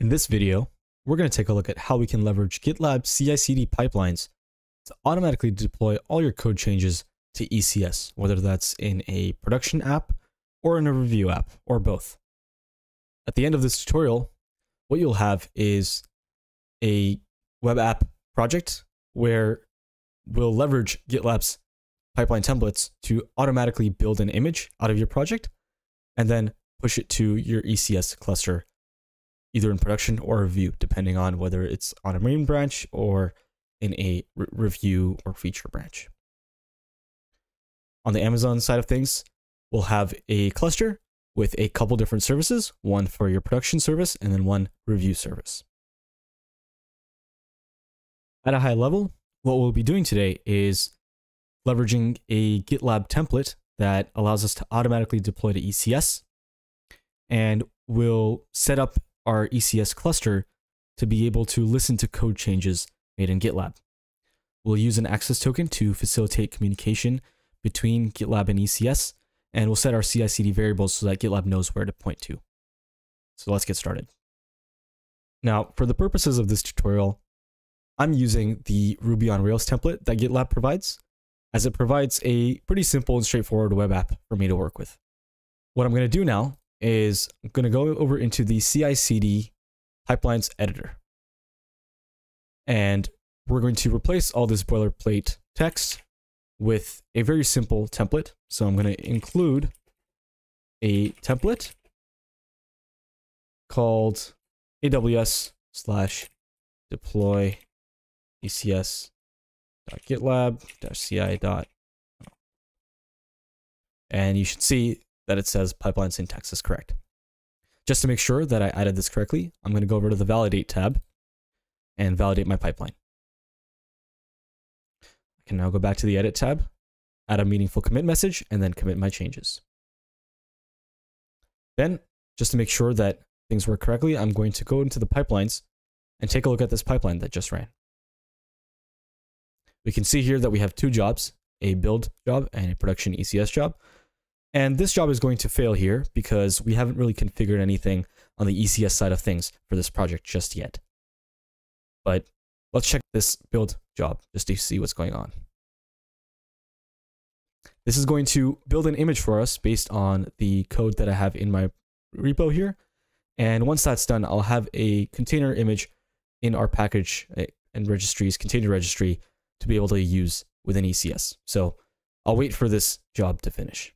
In this video, we're going to take a look at how we can leverage GitLab CI/CD pipelines to automatically deploy all your code changes to ECS, whether that's in a production app or in a review app, or both. At the end of this tutorial, what you'll have is a web app project where we'll leverage GitLab's pipeline templates to automatically build an image out of your project and then push it to your ECS cluster, either in production or review, depending on whether it's on a main branch or in a review or feature branch. On the Amazon side of things, we'll have a cluster with a couple different services, one for your production service and then one review service. At a high level, what we'll be doing today is leveraging a GitLab template that allows us to automatically deploy to ECS, and we'll set up our ECS cluster to be able to listen to code changes made in GitLab. We'll use an access token to facilitate communication between GitLab and ECS, and we'll set our CI/CD variables so that GitLab knows where to point to. So let's get started. Now, for the purposes of this tutorial, I'm using the Ruby on Rails template that GitLab provides, as it provides a pretty simple and straightforward web app for me to work with. What I'm going to do now is I'm going to go over into the CI/CD pipelines editor. And we're going to replace all this boilerplate text with a very simple template. So I'm going to include a template called AWS/deploy ECS.GitLab-CI. And you should see that it says pipeline syntax is correct. Just to make sure that I added this correctly, I'm going to go over to the validate tab and validate my pipeline. I can now go back to the edit tab, add a meaningful commit message, and then commit my changes. Then, just to make sure that things work correctly, I'm going to go into the pipelines and take a look at this pipeline that just ran. We can see here that we have two jobs, a build job and a production ECS job. And this job is going to fail here because we haven't really configured anything on the ECS side of things for this project just yet. But let's check this build job just to see what's going on. This is going to build an image for us based on the code that I have in my repo here. And once that's done, I'll have a container image in our package and registries, container registry, to be able to use within ECS. So I'll wait for this job to finish.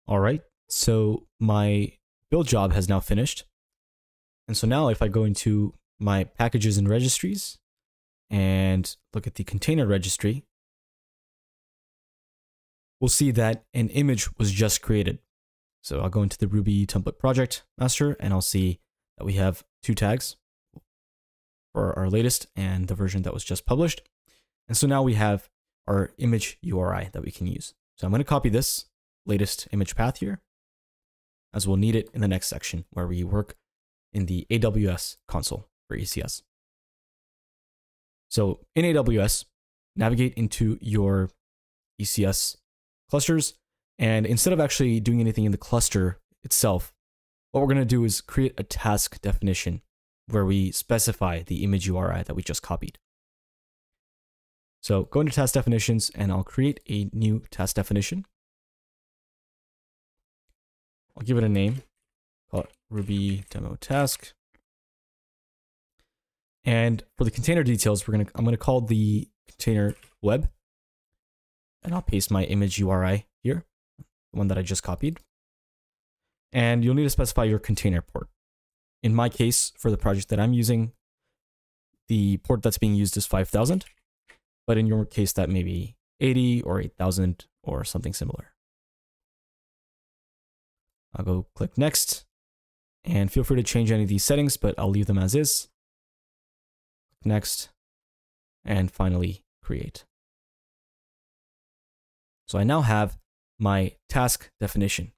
All right, so my build job has now finished. And so now if I go into my packages and registries and look at the container registry, we'll see that an image was just created. So I'll go into the Ruby template project master and I'll see that we have two tags for our latest and the version that was just published. And so now we have our image URI that we can use. So I'm going to copy this latest image path here, as we'll need it in the next section where we work in the AWS console for ECS. So in AWS, navigate into your ECS clusters, and instead of actually doing anything in the cluster itself, what we're going to do is create a task definition where we specify the image URI that we just copied. So go into task definitions and I'll create a new task definition. I'll give it a name, call it Ruby demo task. And for the container details, I'm going to call the container web, and I'll paste my image URI here, the one that I just copied. And you'll need to specify your container port. In my case, for the project that I'm using, the port that's being used is 5000, but in your case, that may be 80 or 8000 or something similar. I'll go click next, and feel free to change any of these settings, but I'll leave them as is. Next, and finally create. So I now have my task definition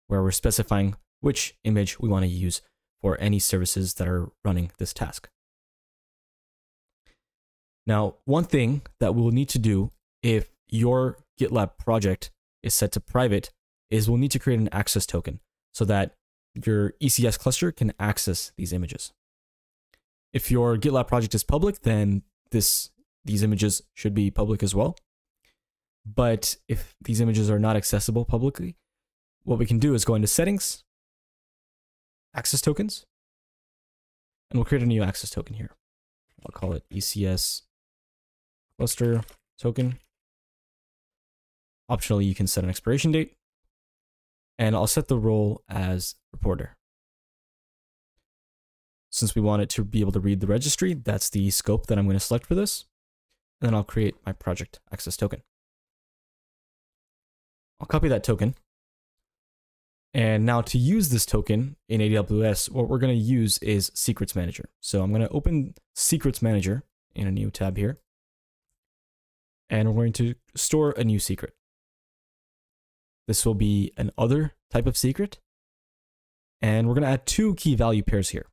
where we're specifying which image we want to use for any services that are running this task. Now, one thing that we'll need to do if your GitLab project is set to private is we'll need to create an access token so that your ECS cluster can access these images. If your GitLab project is public, then these images should be public as well. But if these images are not accessible publicly, what we can do is go into Settings, Access Tokens, and we'll create a new access token here. I'll call it ECS cluster token. Optionally, you can set an expiration date, and I'll set the role as reporter. Since we want it to be able to read the registry, that's the scope that I'm going to select for this. And then I'll create my project access token. I'll copy that token. And now to use this token in AWS, what we're going to use is Secrets Manager. So I'm going to open Secrets Manager in a new tab here. And we're going to store a new secret. This will be an other type of secret. And we're going to add two key value pairs here.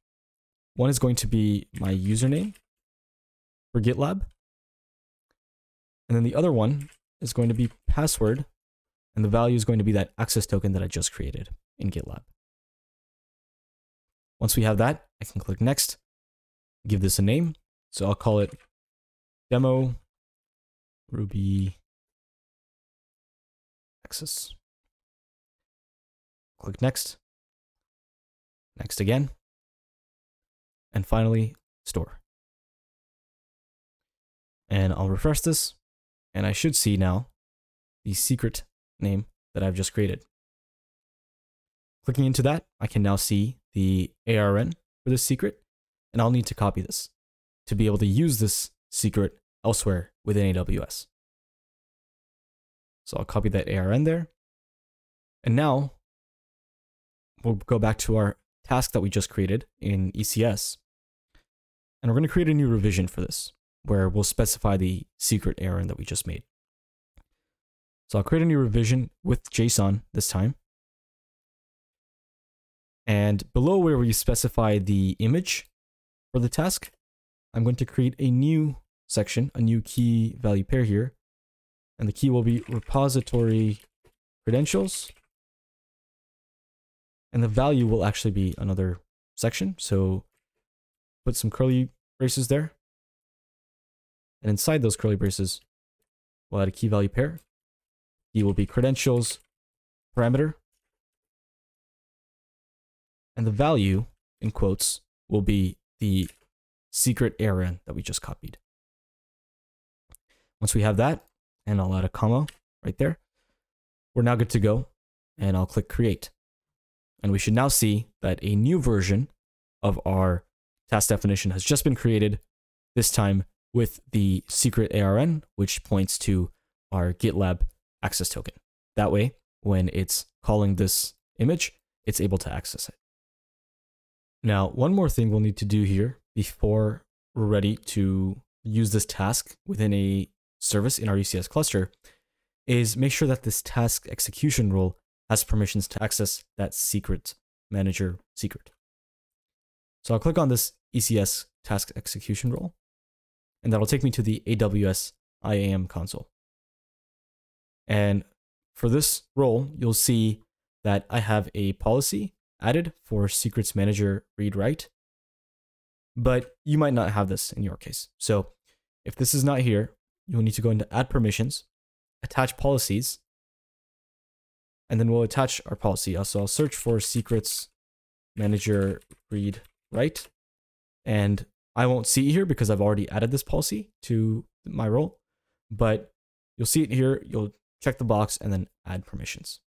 One is going to be my username for GitLab. And then the other one is going to be password. And the value is going to be that access token that I just created in GitLab. Once we have that, I can click Next, give this a name. So I'll call it Demo Ruby Access. Click Next. Next again. And finally, Store. And I'll refresh this, and I should see now the secret name that I've just created. Clicking into that, I can now see the ARN for this secret, and I'll need to copy this to be able to use this secret elsewhere within AWS. So I'll copy that ARN there. And now we'll go back to our task that we just created in ECS. And we're going to create a new revision for this, where we'll specify the secret ARN that we just made. So I'll create a new revision with JSON this time. And below where we specify the image for the task, I'm going to create a new section, a new key value pair here. And the key will be repository credentials. And the value will actually be another section. So put some curly braces there. And inside those curly braces, we'll add a key value pair. Key will be credentials parameter. And the value, in quotes, will be the secret ARN that we just copied. Once we have that, and I'll add a comma right there, we're now good to go. And I'll click Create. And we should now see that a new version of our task definition has just been created, this time with the secret ARN, which points to our GitLab access token. That way, when it's calling this image, it's able to access it. Now, one more thing we'll need to do here before we're ready to use this task within a service in our ECS cluster is make sure that this task execution role has permissions to access that secret manager secret. So I'll click on this ECS task execution role, and that'll take me to the AWS IAM console. And for this role, you'll see that I have a policy added for secrets manager read write, but you might not have this in your case. So if this is not here, you'll need to go into add permissions, attach policies, and then we'll attach our policy. So I'll search for secrets manager read write, and I won't see it here because I've already added this policy to my role, but you'll see it here. You'll check the box and then add permissions.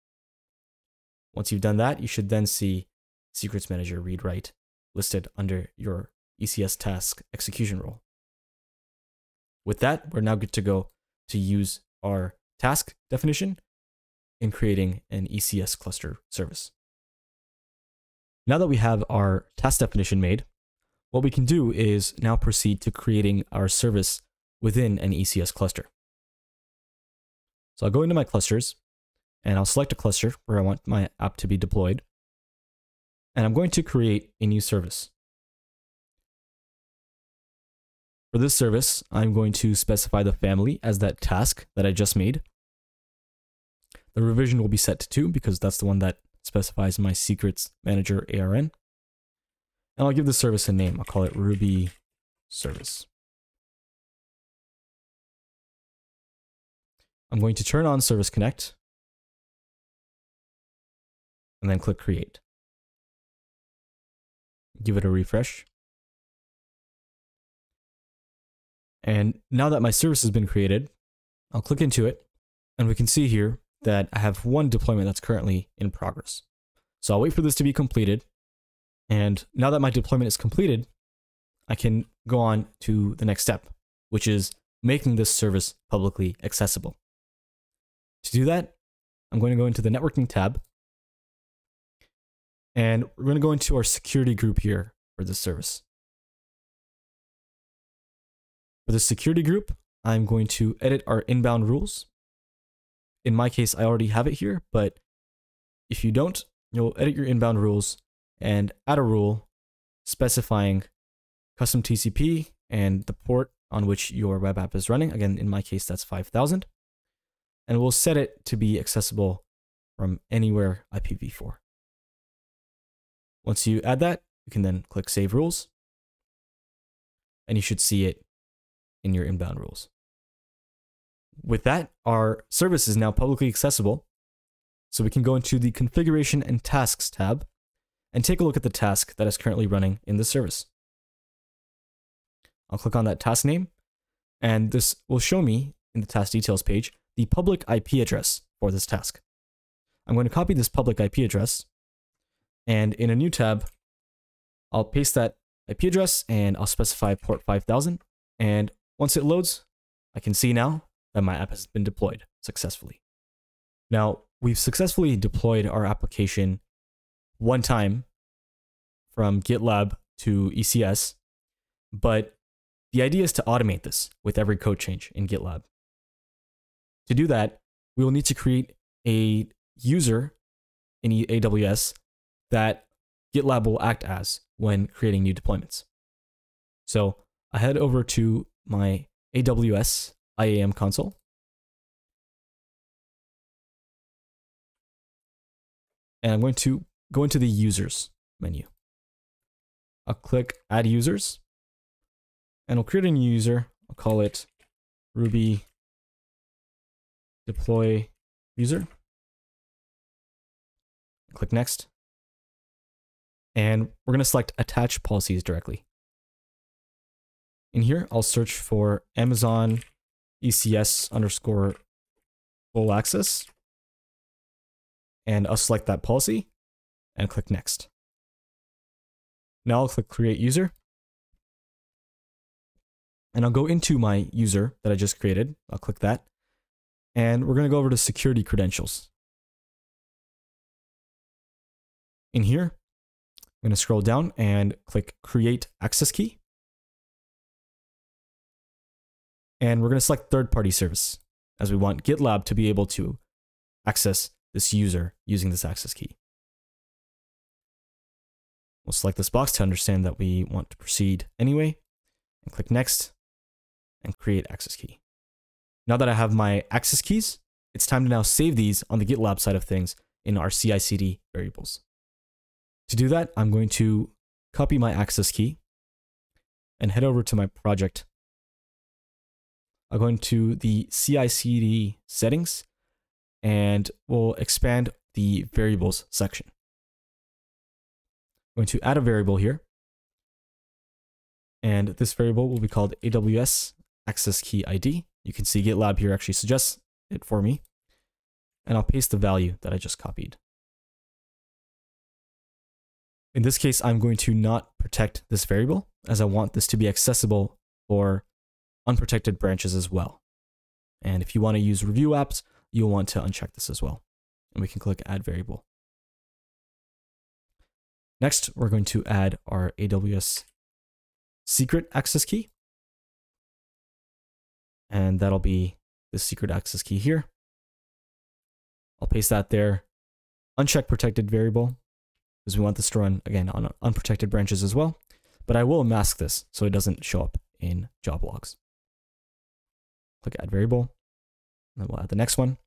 Once you've done that, you should then see secrets manager read write listed under your ECS task execution role. With that, we're now good to go to use our task definition in creating an ECS cluster service. Now that we have our task definition made, what we can do is now proceed to creating our service within an ECS cluster. So I'll go into my clusters and I'll select a cluster where I want my app to be deployed. And I'm going to create a new service. For this service, I'm going to specify the family as that task that I just made. The revision will be set to 2 because that's the one that specifies my secrets manager ARN. And I'll give the service a name. I'll call it Ruby service. I'm going to turn on Service Connect and then click Create. Give it a refresh. And now that my service has been created, I'll click into it and we can see here that I have one deployment that's currently in progress. So I'll wait for this to be completed. And now that my deployment is completed, I can go on to the next step, which is making this service publicly accessible. To do that, I'm going to go into the networking tab and we're going to go into our security group here for this service. For the security group, I'm going to edit our inbound rules. In my case, I already have it here, but if you don't, you'll edit your inbound rules and add a rule specifying custom TCP and the port on which your web app is running. Again, in my case, that's 5000. And we'll set it to be accessible from anywhere IPv4. Once you add that, you can then click Save Rules, and you should see it in your inbound rules. With that, our service is now publicly accessible, so we can go into the Configuration and Tasks tab and take a look at the task that is currently running in the service. I'll click on that task name, and this will show me in the task details page the public IP address for this task. I'm going to copy this public IP address, and in a new tab, I'll paste that IP address and I'll specify port 5000. And once it loads, I can see now that my app has been deployed successfully. Now, we've successfully deployed our application one time from GitLab to ECS, but the idea is to automate this with every code change in GitLab. To do that, we will need to create a user in AWS that GitLab will act as when creating new deployments. So I head over to my AWS IAM console. And I'm going to go into the users menu. I'll click Add Users, and I'll create a new user. I'll call it Ruby Deploy User. Click Next. And we're going to select Attach Policies directly. In here, I'll search for Amazon ECS underscore full access. And I'll select that policy and click Next. Now I'll click Create User. And I'll go into my user that I just created. I'll click that. And we're going to go over to Security Credentials. In here, I'm going to scroll down and click Create Access Key. And we're going to select third-party service, as we want GitLab to be able to access this user using this access key. We'll select this box to understand that we want to proceed anyway, and click Next, and Create Access Key. Now that I have my access keys, it's time to now save these on the GitLab side of things in our CI/CD variables. To do that, I'm going to copy my access key and head over to my project. I'll go into the CI/CD settings and we'll expand the variables section. I'm going to add a variable here. And this variable will be called AWS Access Key ID. You can see GitLab here actually suggests it for me. And I'll paste the value that I just copied. In this case, I'm going to not protect this variable, as I want this to be accessible for unprotected branches as well. And if you want to use review apps, you'll want to uncheck this as well. And we can click Add Variable. Next, we're going to add our AWS secret access key. And that'll be the secret access key here. I'll paste that there. Uncheck protected variable, because we want this to run, again, on unprotected branches as well. But I will mask this so it doesn't show up in job logs. Click Add Variable. And then we'll add the next one,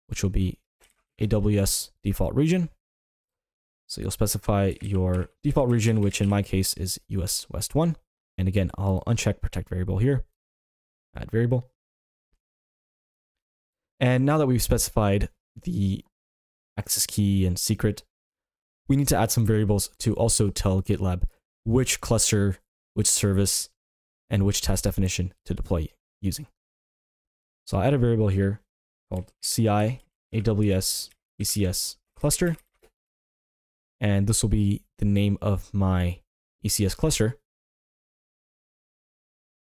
which will be AWS default region. So you'll specify your default region, which in my case is US West 1. And again, I'll uncheck protect variable here, add variable. And now that we've specified the access key and secret, we need to add some variables to also tell GitLab which cluster, which service, and which task definition to deploy using. So I'll add a variable here called CI AWS ECS cluster. And this will be the name of my ECS cluster,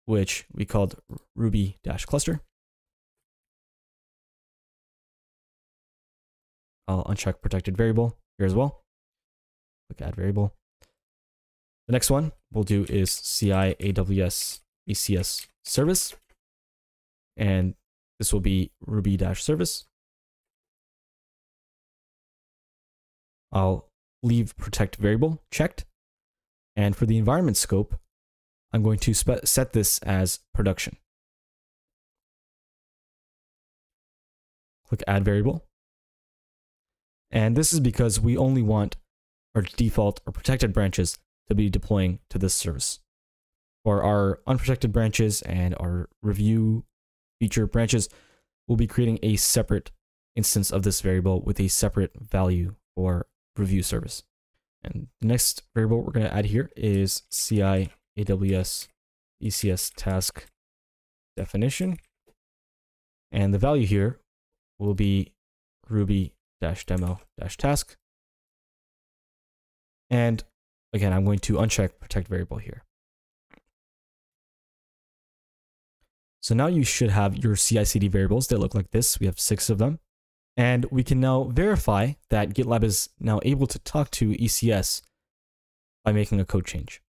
which we called Ruby-cluster. I'll uncheck protected variable here as well. Click add variable. The next one we'll do is CI AWS ECS service. And this will be Ruby-service. I'll leave protect variable checked. And for the environment scope, I'm going to set this as production. Click add variable. And this is because we only want our default or protected branches to be deploying to this service. For our unprotected branches and our review feature branches, we'll be creating a separate instance of this variable with a separate value for review service. And the next variable we're going to add here is CI AWS ECS task definition. And the value here will be Ruby-demo-task. And again, I'm going to uncheck protect variable here. So now you should have your CI/CD variables that look like this. We have 6 of them. And we can now verify that GitLab is now able to talk to ECS by making a code change.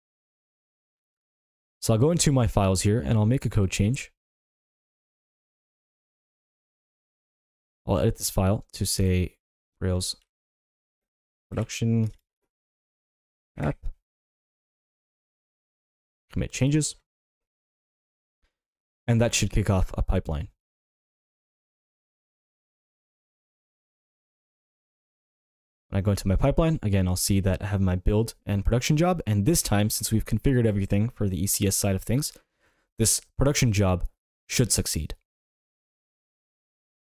So I'll go into my files here and I'll make a code change. I'll edit this file to say Rails production app. Commit changes. And that should kick off a pipeline. When I go into my pipeline, again, I'll see that I have my build and production job. And this time, since we've configured everything for the ECS side of things, this production job should succeed.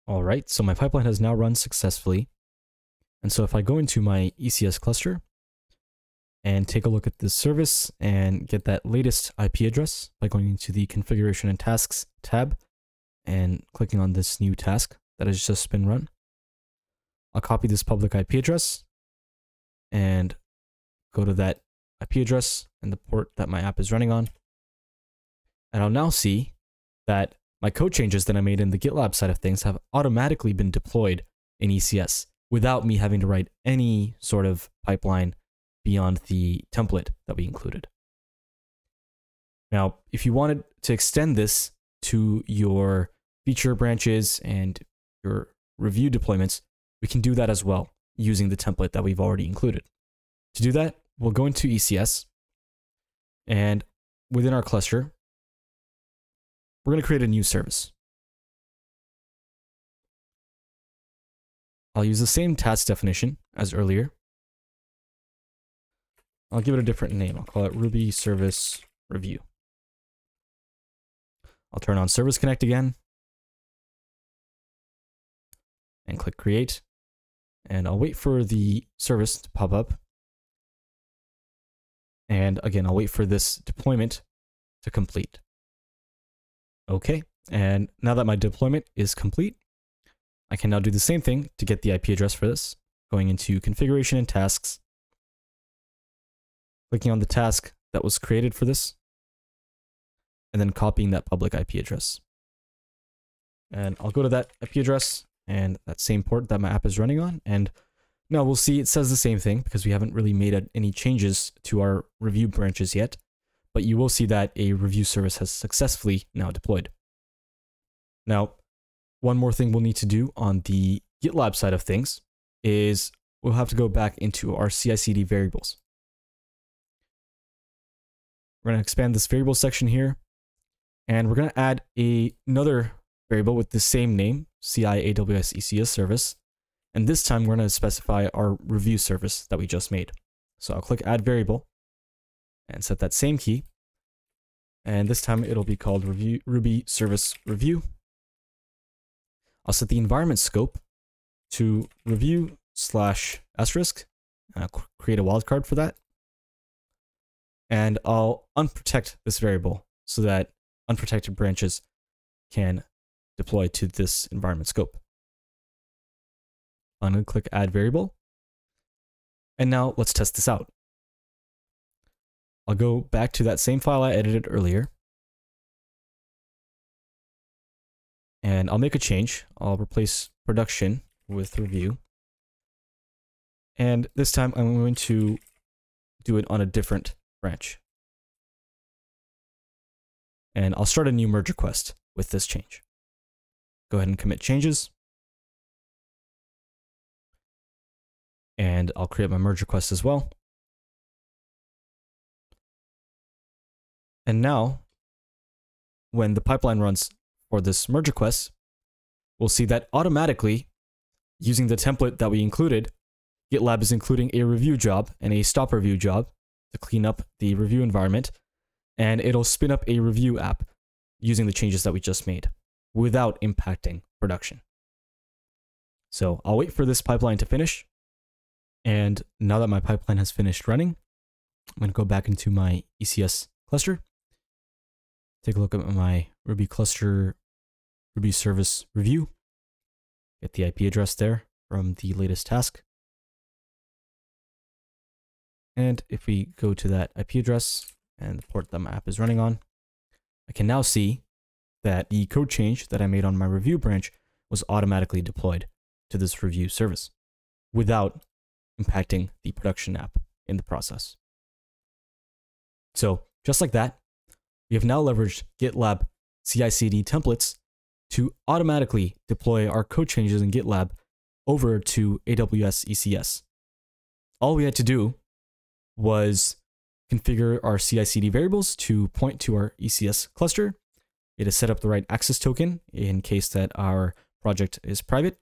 All right, so my pipeline has now run successfully. And so if I go into my ECS cluster and take a look at this service and get that latest IP address by going into the configuration and tasks tab and clicking on this new task that has just been run, I'll copy this public IP address and go to that IP address and the port that my app is running on. And I'll now see that my code changes that I made in the GitLab side of things have automatically been deployed in ECS without me having to write any sort of pipeline beyond the template that we included. Now, if you wanted to extend this to your feature branches and your review deployments, we can do that as well using the template that we've already included. To do that, we'll go into ECS, and within our cluster, we're going to create a new service. I'll use the same task definition as earlier. I'll give it a different name. I'll call it Ruby Service Review. I'll turn on Service Connect again and click Create. And I'll wait for the service to pop up. And again, I'll wait for this deployment to complete. Okay, and now that my deployment is complete, I can now do the same thing to get the IP address for this, going into Configuration and Tasks, clicking on the task that was created for this, and then copying that public IP address. And I'll go to that IP address and that same port that my app is running on, and now we'll see it says the same thing because we haven't really made any changes to our review branches yet, but you will see that a review service has successfully now deployed. Now, one more thing we'll need to do on the GitLab side of things is we'll have to go back into our CI/CD variables. We're going to expand this variable section here, and we're going to add another variable with the same name, CI AWS ECS service, And this time we're going to specify our review service that we just made. So I'll click add variable and set that same key. And this time it'll be called Ruby service review. I'll set the environment scope to review/*, and I'll create a wildcard for that. And I'll unprotect this variable so that unprotected branches can deploy to this environment scope. I'm going to click add variable. And now let's test this out. I'll go back to that same file I edited earlier. And I'll make a change. I'll replace production with review. And this time I'm going to do it on a different branch. And I'll start a new merge request with this change. Go ahead and commit changes. And I'll create my merge request as well. And now, when the pipeline runs for this merge request, we'll see that automatically, using the template that we included, GitLab is including a review job and a stop review job to clean up the review environment, and it'll spin up a review app using the changes that we just made without impacting production. So I'll wait for this pipeline to finish. And now that my pipeline has finished running, I'm going to go back into my ECS cluster, take a look at my Ruby cluster, Ruby service review, get the IP address there from the latest task. And if we go to that IP address and the port that my app is running on, I can now see that the code change that I made on my review branch was automatically deployed to this review service without impacting the production app in the process. So just like that, we have now leveraged GitLab CI/CD templates to automatically deploy our code changes in GitLab over to AWS ECS. All we had to do was configure our CI/CD variables to point to our ECS cluster. It has set up the right access token in case that our project is private.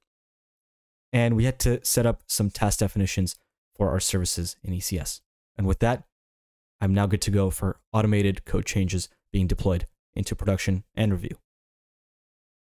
And we had to set up some task definitions for our services in ECS. And with that, I'm now good to go for automated code changes being deployed into production and review.